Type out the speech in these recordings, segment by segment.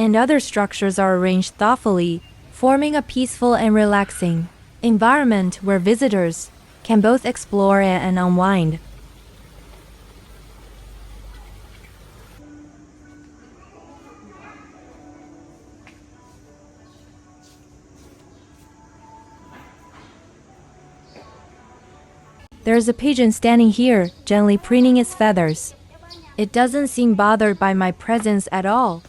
and other structures are arranged thoughtfully, forming a peaceful and relaxing environment where visitors can both explore and unwind. There's a pigeon standing here, gently preening its feathers. It doesn't seem bothered by my presence at all.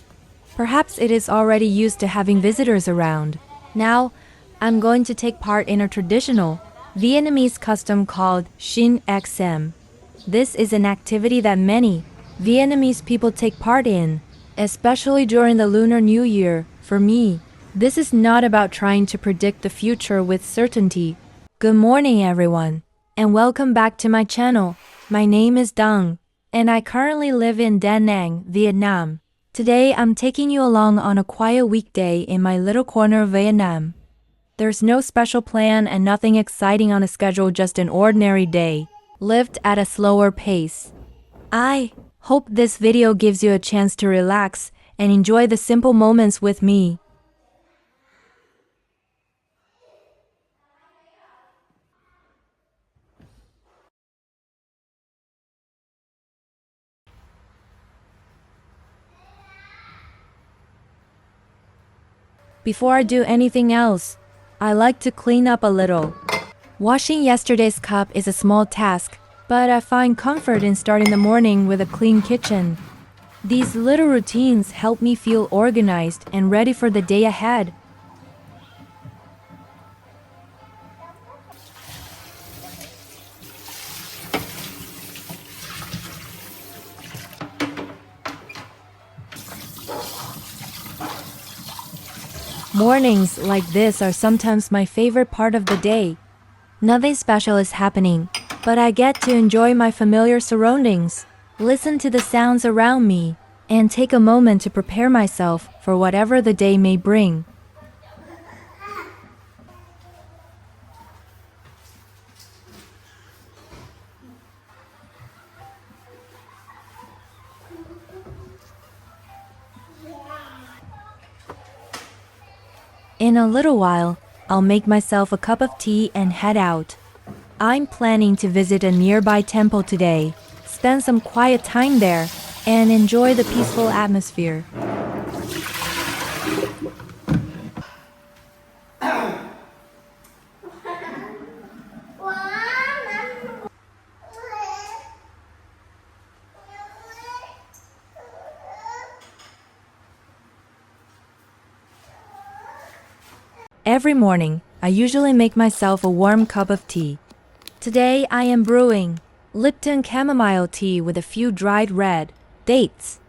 Perhaps it is already used to having visitors around. Now, I'm going to take part in a traditional Vietnamese custom called Xin XM. This is an activity that many Vietnamese people take part in, especially during the Lunar New Year. For me, this is not about trying to predict the future with certainty. Good morning, everyone, and welcome back to my channel. My name is Dung, and I currently live in Da Nang, Vietnam. Today, I'm taking you along on a quiet weekday in my little corner of Vietnam. There's no special plan and nothing exciting on the schedule, just an ordinary day, lived at a slower pace. I hope this video gives you a chance to relax and enjoy the simple moments with me. Before I do anything else, I like to clean up a little. Washing yesterday's cup is a small task, but I find comfort in starting the morning with a clean kitchen. These little routines help me feel organized and ready for the day ahead. Mornings like this are sometimes my favorite part of the day. Nothing special is happening, but I get to enjoy my familiar surroundings, listen to the sounds around me, and take a moment to prepare myself for whatever the day may bring. In a little while, I'll make myself a cup of tea and head out. I'm planning to visit a nearby temple today, spend some quiet time there, and enjoy the peaceful atmosphere. Every morning, I usually make myself a warm cup of tea. Today, I am brewing Lipton chamomile tea with a few dried red dates.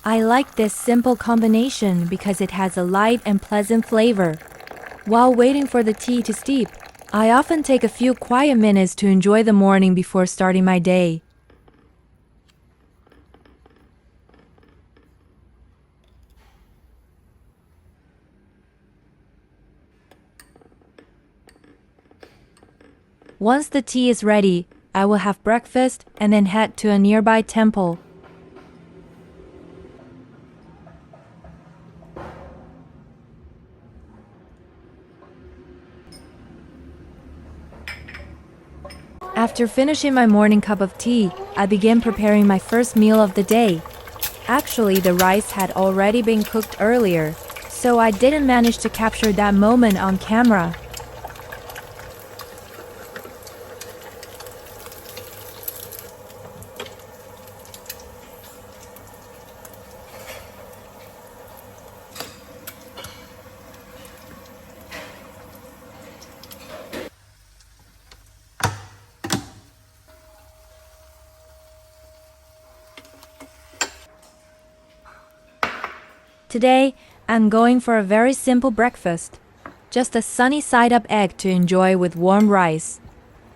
I like this simple combination because it has a light and pleasant flavor. While waiting for the tea to steep, I often take a few quiet minutes to enjoy the morning before starting my day. Once the tea is ready, I will have breakfast and then head to a nearby temple. After finishing my morning cup of tea, I began preparing my first meal of the day. Actually, the rice had already been cooked earlier, so I didn't manage to capture that moment on camera. Today, I'm going for a very simple breakfast. Just a sunny side-up egg to enjoy with warm rice.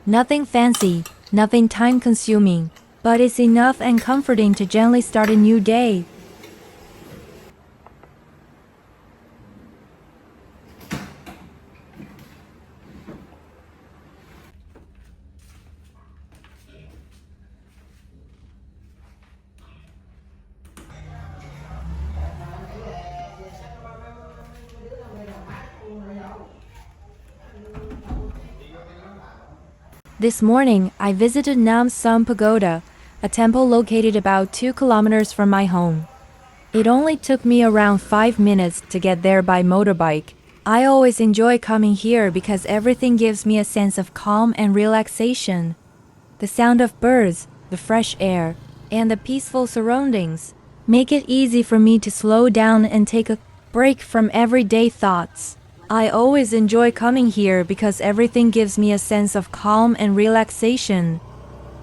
Nothing fancy, nothing time-consuming, but it's enough and comforting to gently start a new day. This morning, I visited Nam Sum Pagoda, a temple located about 2 kilometers from my home. It only took me around 5 minutes to get there by motorbike. I always enjoy coming here because everything gives me a sense of calm and relaxation. The sound of birds, the fresh air, and the peaceful surroundings make it easy for me to slow down and take a break from everyday thoughts. I always enjoy coming here because everything gives me a sense of calm and relaxation.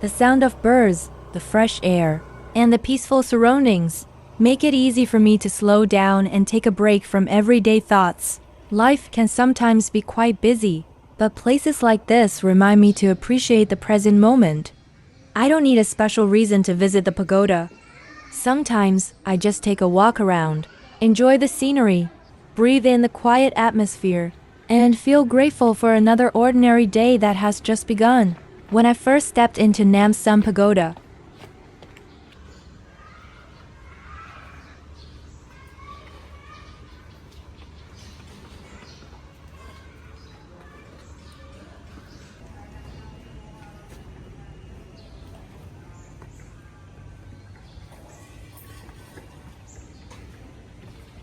The sound of birds, the fresh air, and the peaceful surroundings make it easy for me to slow down and take a break from everyday thoughts. Life can sometimes be quite busy, but places like this remind me to appreciate the present moment. I don't need a special reason to visit the pagoda. Sometimes I just take a walk around, enjoy the scenery, breathe in the quiet atmosphere, and feel grateful for another ordinary day that has just begun. When I first stepped into Nam Sum Pagoda,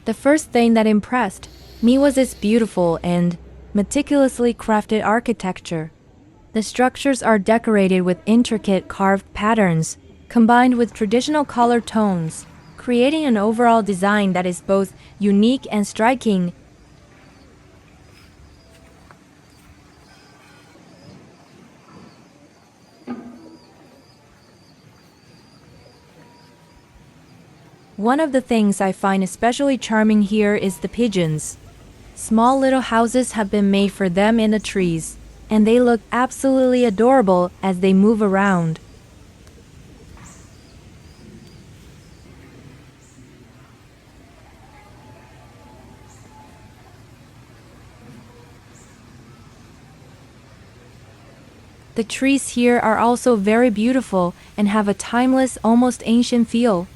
the first thing that impressed me was its beautiful and meticulously crafted architecture. The structures are decorated with intricate carved patterns, combined with traditional color tones, creating an overall design that is both unique and striking. One of the things I find especially charming here is the pigeons. Small little houses have been made for them in the trees, and they look absolutely adorable as they move around. The trees here are also very beautiful and have a timeless, almost ancient feel.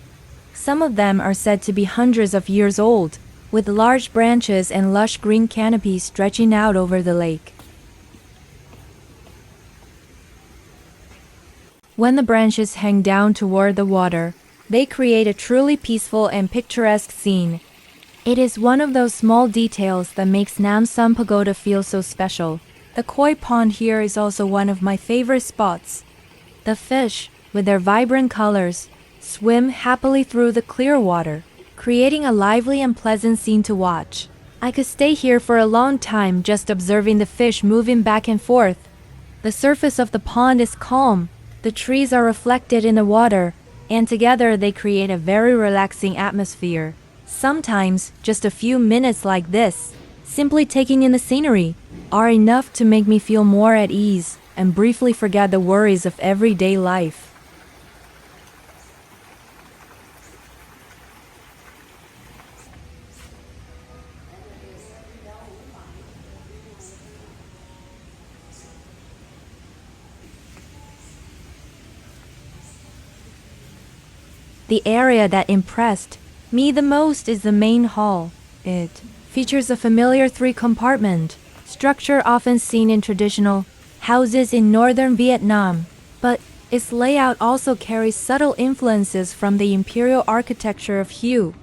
Some of them are said to be hundreds of years old, with large branches and lush green canopies stretching out over the lake. When the branches hang down toward the water, they create a truly peaceful and picturesque scene. It is one of those small details that makes Nam Sum Pagoda feel so special. The koi pond here is also one of my favorite spots. The fish, with their vibrant colors, swim happily through the clear water, creating a lively and pleasant scene to watch. I could stay here for a long time just observing the fish moving back and forth. The surface of the pond is calm, the trees are reflected in the water, and together they create a very relaxing atmosphere. Sometimes, just a few minutes like this, simply taking in the scenery, are enough to make me feel more at ease and briefly forget the worries of everyday life. The area that impressed me the most is the main hall. It features a familiar 3-compartment structure often seen in traditional houses in northern Vietnam, but its layout also carries subtle influences from the imperial architecture of Hue.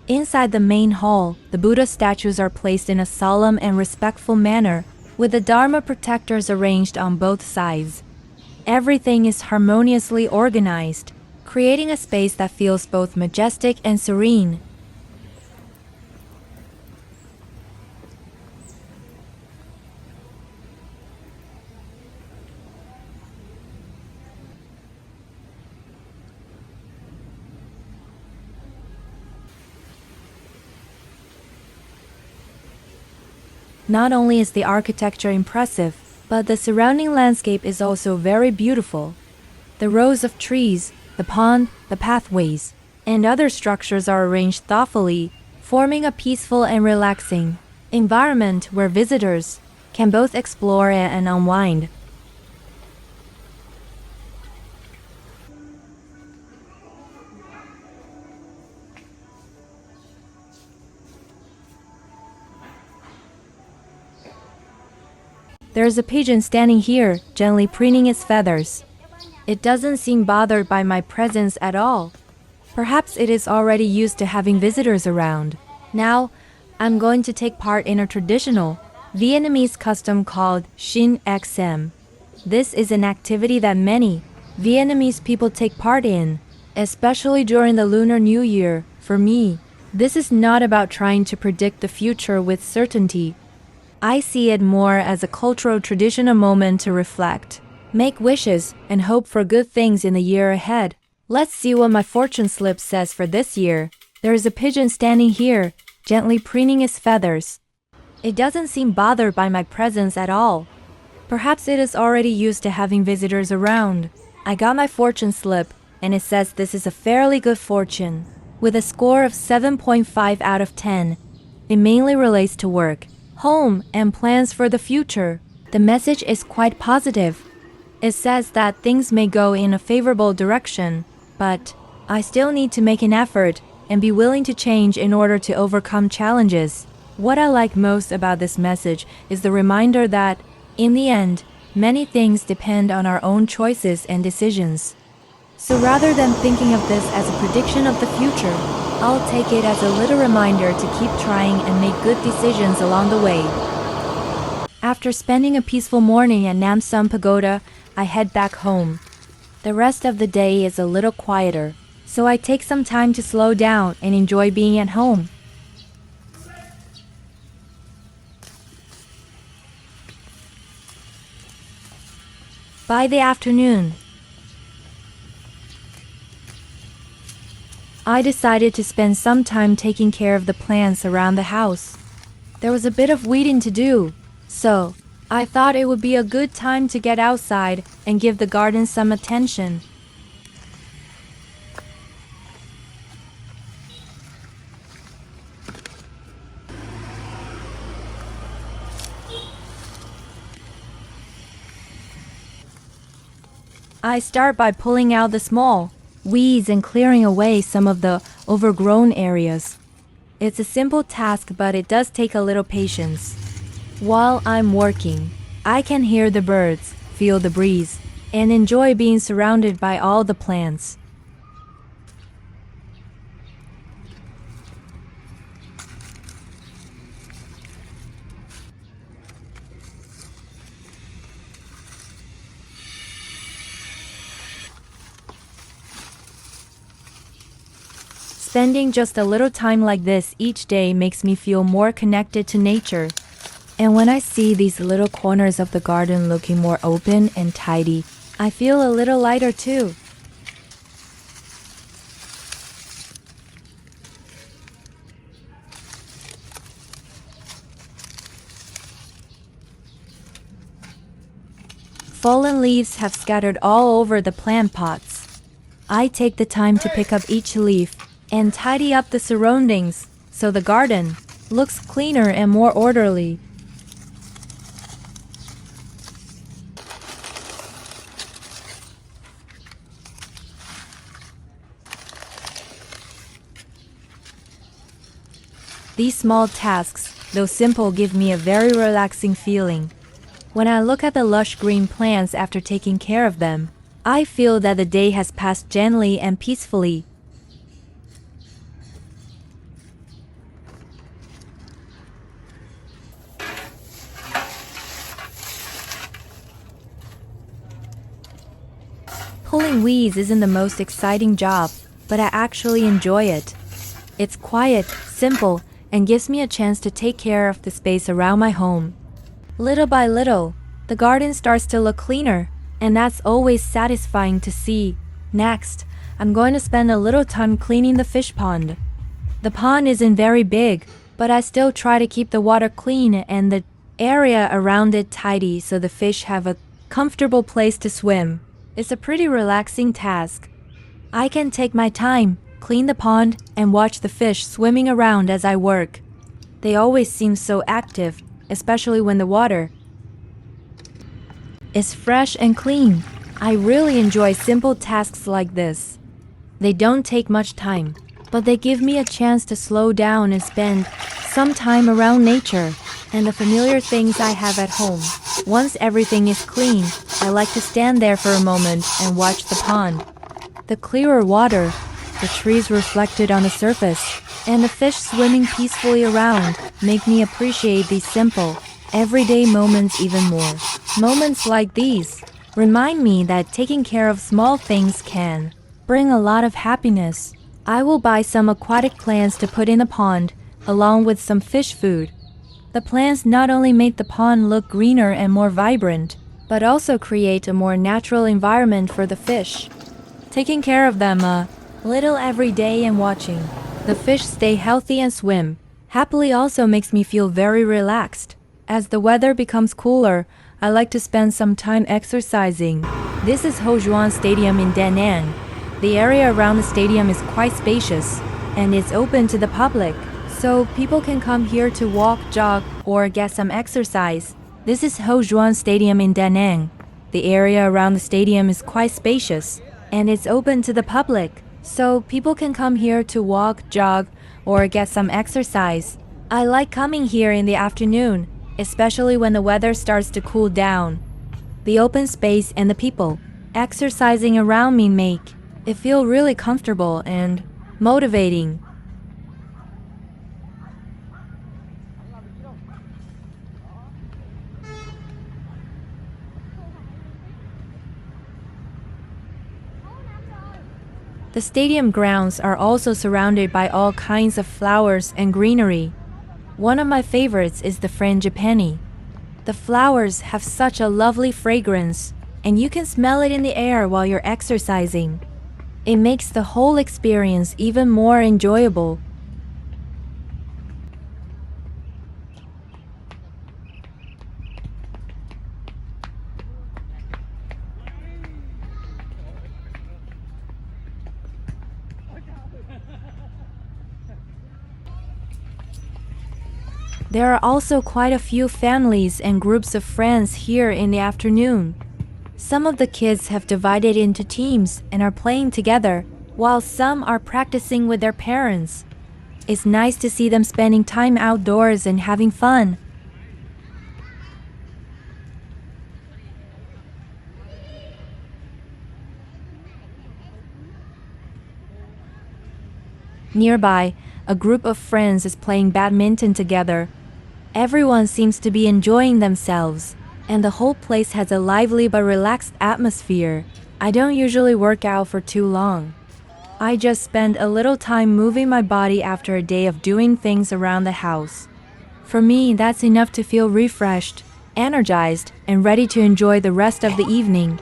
Inside the main hall, the Buddha statues are placed in a solemn and respectful manner, with the Dharma protectors arranged on both sides. Everything is harmoniously organized, creating a space that feels both majestic and serene. Not only is the architecture impressive, but the surrounding landscape is also very beautiful. The rows of trees, the pond, the pathways, and other structures are arranged thoughtfully, forming a peaceful and relaxing environment where visitors can both explore and unwind. There's a pigeon standing here, gently preening its feathers. It doesn't seem bothered by my presence at all. Perhaps it is already used to having visitors around. Now, I'm going to take part in a traditional Vietnamese custom called Xin XM. This is an activity that many Vietnamese people take part in, especially during the Lunar New Year. For me, this is not about trying to predict the future with certainty. I see it more as a cultural tradition, a moment to reflect, make wishes, and hope for good things in the year ahead. Let's see what my fortune slip says for this year. There is a pigeon standing here, gently preening its feathers. It doesn't seem bothered by my presence at all. Perhaps it is already used to having visitors around. I got my fortune slip, and it says this is a fairly good fortune. With a score of 7.5 out of 10. It mainly relates to work, home, and plans for the future. The message is quite positive. It says that things may go in a favorable direction, but I still need to make an effort and be willing to change in order to overcome challenges. What I like most about this message is the reminder that, in the end, many things depend on our own choices and decisions. So rather than thinking of this as a prediction of the future, I'll take it as a little reminder to keep trying and make good decisions along the way. After spending a peaceful morning at Nam Son Pagoda, I head back home. The rest of the day is a little quieter, so I take some time to slow down and enjoy being at home. By the afternoon, I decided to spend some time taking care of the plants around the house. There was a bit of weeding to do, so I thought it would be a good time to get outside and give the garden some attention. I start by pulling out the small weeds and clearing away some of the overgrown areas. It's a simple task, but it does take a little patience. While I'm working, I can hear the birds, feel the breeze, and enjoy being surrounded by all the plants. Spending just a little time like this each day makes me feel more connected to nature. And when I see these little corners of the garden looking more open and tidy, I feel a little lighter too. Fallen leaves have scattered all over the plant pots. I take the time to pick up each leaf and tidy up the surroundings so the garden looks cleaner and more orderly. These small tasks, though simple, give me a very relaxing feeling. When I look at the lush green plants after taking care of them, I feel that the day has passed gently and peacefully. Pulling weeds isn't the most exciting job, but I actually enjoy it. It's quiet, simple, and gives me a chance to take care of the space around my home. Little by little, the garden starts to look cleaner, and that's always satisfying to see. Next, I'm going to spend a little time cleaning the fish pond. The pond isn't very big, but I still try to keep the water clean and the area around it tidy so the fish have a comfortable place to swim. It's a pretty relaxing task. I can take my time, clean the pond, and watch the fish swimming around as I work. They always seem so active, especially when the water is fresh and clean. I really enjoy simple tasks like this. They don't take much time, but they give me a chance to slow down and spend some time around nature and the familiar things I have at home. Once everything is clean, I like to stand there for a moment and watch the pond. The clearer water, the trees reflected on the surface, and the fish swimming peacefully around make me appreciate these simple, everyday moments even more. Moments like these remind me that taking care of small things can bring a lot of happiness. I will buy some aquatic plants to put in the pond, along with some fish food. The plants not only make the pond look greener and more vibrant, but also create a more natural environment for the fish. Taking care of them a little every day and watching the fish stay healthy and swim happily also makes me feel very relaxed. As the weather becomes cooler, I like to spend some time exercising. This is Hojuan Stadium in Da Nang. The area around the stadium is quite spacious, and it's open to the public, so people can come here to walk, jog, or get some exercise. This is Hojuan Stadium in Da Nang. The area around the stadium is quite spacious, and it's open to the public, so people can come here to walk, jog, or get some exercise. I like coming here in the afternoon, especially when the weather starts to cool down. The open space and the people exercising around me make it feel really comfortable and motivating. The stadium grounds are also surrounded by all kinds of flowers and greenery. One of my favorites is the frangipani. The flowers have such a lovely fragrance, and you can smell it in the air while you're exercising. It makes the whole experience even more enjoyable. There are also quite a few families and groups of friends here in the afternoon. Some of the kids have divided into teams and are playing together, while some are practicing with their parents. It's nice to see them spending time outdoors and having fun. Nearby, a group of friends is playing badminton together. Everyone seems to be enjoying themselves, and the whole place has a lively but relaxed atmosphere. I don't usually work out for too long. I just spend a little time moving my body after a day of doing things around the house. For me, that's enough to feel refreshed, energized, and ready to enjoy the rest of the evening.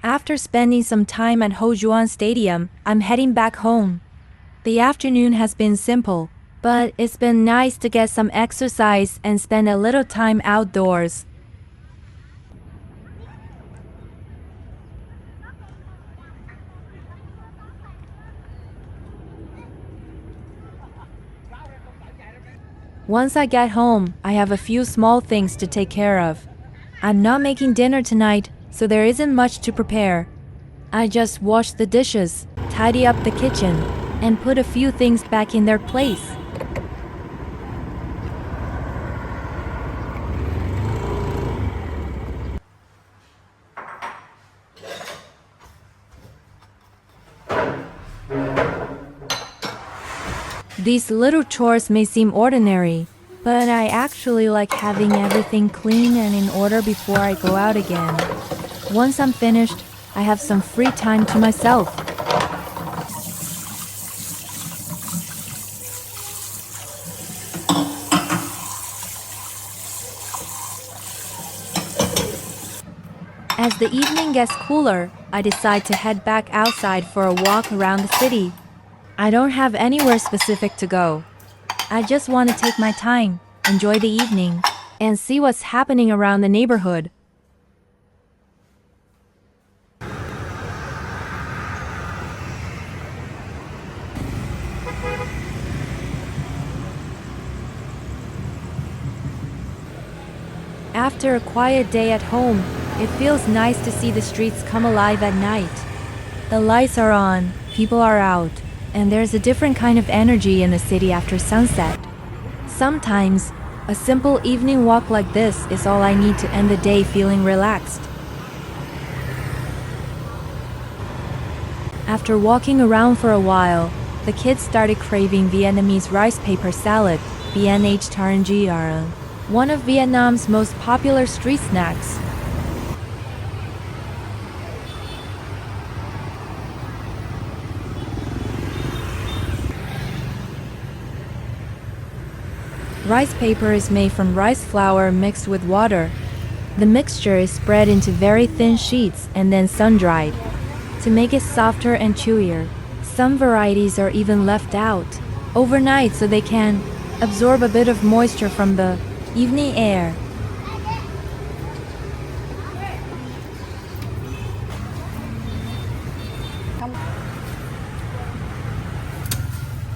After spending some time at Hojuan Stadium, I'm heading back home. The afternoon has been simple, but it's been nice to get some exercise and spend a little time outdoors. Once I get home, I have a few small things to take care of. I'm not making dinner tonight, so there isn't much to prepare. I just wash the dishes, tidy up the kitchen, and put a few things back in their place. These little chores may seem ordinary, but I actually like having everything clean and in order before I go out again. Once I'm finished, I have some free time to myself. As the evening gets cooler, I decide to head back outside for a walk around the city. I don't have anywhere specific to go. I just want to take my time, enjoy the evening, and see what's happening around the neighborhood. After a quiet day at home, it feels nice to see the streets come alive at night. The lights are on, people are out, and there's a different kind of energy in the city after sunset. Sometimes, a simple evening walk like this is all I need to end the day feeling relaxed. After walking around for a while, the kids started craving Vietnamese rice paper salad, BNH Tarangr, one of Vietnam's most popular street snacks. Rice paper is made from rice flour mixed with water. The mixture is spread into very thin sheets and then sun-dried to make it softer and chewier. Some varieties are even left out overnight so they can absorb a bit of moisture from the evening air.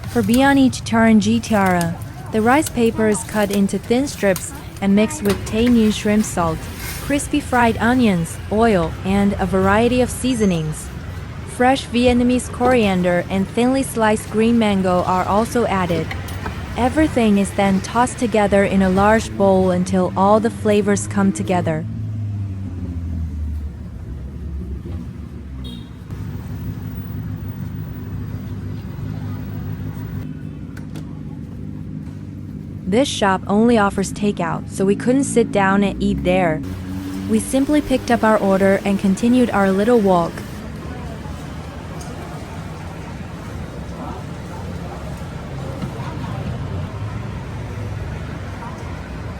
For BNH Tarangr, the rice paper is cut into thin strips and mixed with Tay shrimp salt, crispy fried onions, oil, and a variety of seasonings. Fresh Vietnamese coriander and thinly sliced green mango are also added. Everything is then tossed together in a large bowl until all the flavors come together. This shop only offers takeout, so we couldn't sit down and eat there. We simply picked up our order and continued our little walk.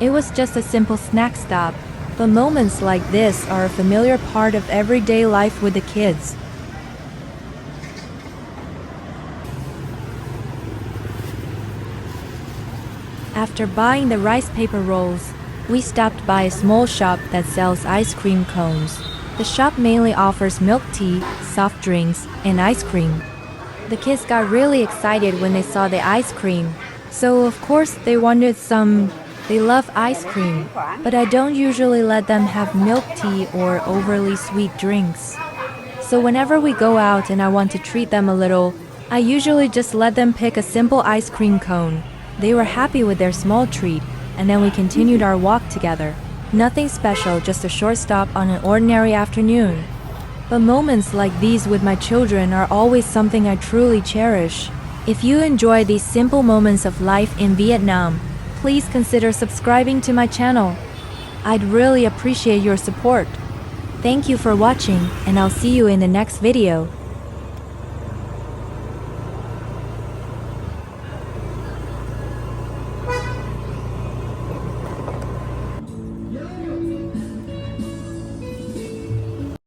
It was just a simple snack stop, but moments like this are a familiar part of everyday life with the kids. After buying the rice paper rolls, we stopped by a small shop that sells ice cream cones. The shop mainly offers milk tea, soft drinks, and ice cream. The kids got really excited when they saw the ice cream, so of course they wanted some. They love ice cream, but I don't usually let them have milk tea or overly sweet drinks. So whenever we go out and I want to treat them a little, I usually just let them pick a simple ice cream cone. They were happy with their small treat, and then we continued our walk together. Nothing special, just a short stop on an ordinary afternoon. But moments like these with my children are always something I truly cherish. If you enjoy these simple moments of life in Vietnam, please consider subscribing to my channel. I'd really appreciate your support. Thank you for watching, and I'll see you in the next video.